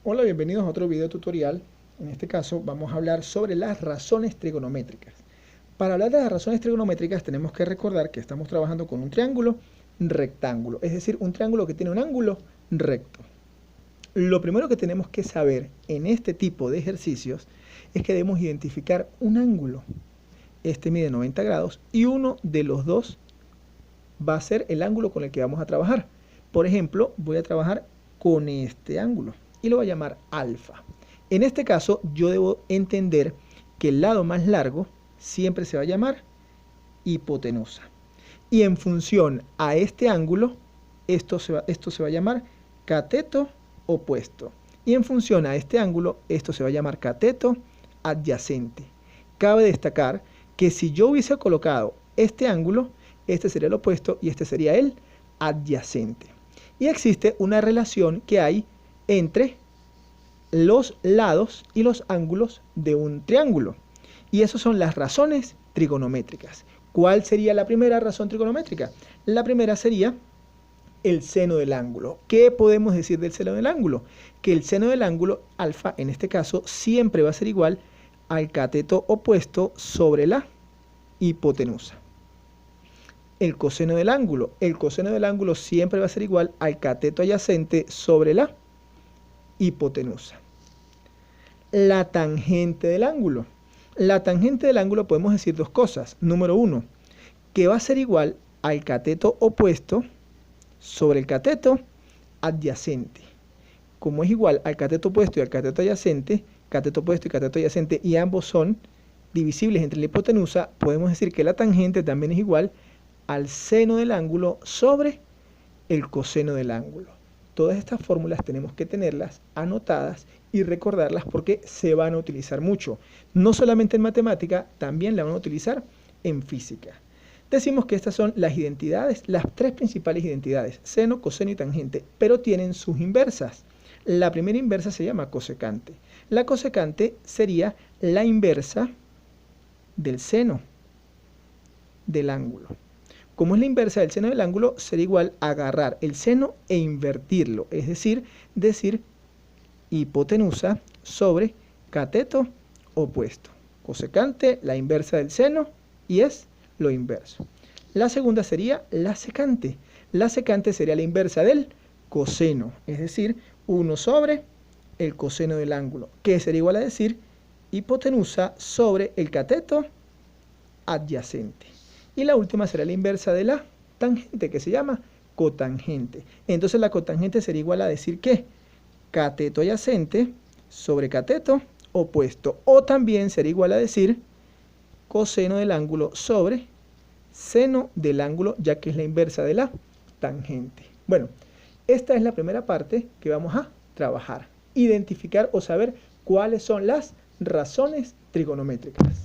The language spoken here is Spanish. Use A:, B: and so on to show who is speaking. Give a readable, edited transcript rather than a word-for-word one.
A: Hola, bienvenidos a otro video tutorial. En este caso vamos a hablar sobre las razones trigonométricas. Para hablar de las razones trigonométricas tenemos que recordar que estamos trabajando con un triángulo rectángulo, es decir, un triángulo que tiene un ángulo recto. Lo primero que tenemos que saber en este tipo de ejercicios es que debemos identificar un ángulo. Este mide 90 grados y uno de los dos va a ser el ángulo con el que vamos a trabajar. Por ejemplo, voy a trabajar con este ángulo y lo voy a llamar alfa. En este caso, yo debo entender que el lado más largo siempre se va a llamar hipotenusa. Y en función a este ángulo, esto se va a llamar cateto opuesto. Y en función a este ángulo, esto se va a llamar cateto adyacente. Cabe destacar que si yo hubiese colocado este ángulo, este sería el opuesto y este sería el adyacente. Y existe una relación que hay entre los lados y los ángulos de un triángulo. Y esas son las razones trigonométricas. ¿Cuál sería la primera razón trigonométrica? La primera sería el seno del ángulo. ¿Qué podemos decir del seno del ángulo? Que el seno del ángulo, alfa, en este caso, siempre va a ser igual al cateto opuesto sobre la hipotenusa. El coseno del ángulo siempre va a ser igual al cateto adyacente sobre la hipotenusa. La tangente del ángulo. La tangente del ángulo podemos decir dos cosas. Número uno, que va a ser igual al cateto opuesto sobre el cateto adyacente. Como es igual al cateto opuesto y al cateto opuesto y cateto adyacente, y ambos son divisibles entre la hipotenusa, podemos decir que la tangente también es igual al seno del ángulo sobre el coseno del ángulo. Todas estas fórmulas tenemos que tenerlas anotadas y recordarlas porque se van a utilizar mucho. No solamente en matemática, también la van a utilizar en física. Decimos que estas son las identidades, las tres principales identidades, seno, coseno y tangente, pero tienen sus inversas. La primera inversa se llama cosecante. La cosecante sería la inversa del seno del ángulo. Como es la inversa del seno del ángulo, será igual a agarrar el seno e invertirlo, es decir hipotenusa sobre cateto opuesto. Cosecante, la inversa del seno, y es lo inverso. La segunda sería la secante. La secante sería la inversa del coseno, es decir, 1 sobre el coseno del ángulo, que sería igual a decir hipotenusa sobre el cateto adyacente. Y la última será la inversa de la tangente, que se llama cotangente. Entonces la cotangente sería igual a decir que cateto adyacente sobre cateto opuesto. O también sería igual a decir coseno del ángulo sobre seno del ángulo, ya que es la inversa de la tangente. Bueno, esta es la primera parte que vamos a trabajar. Identificar o saber cuáles son las razones trigonométricas.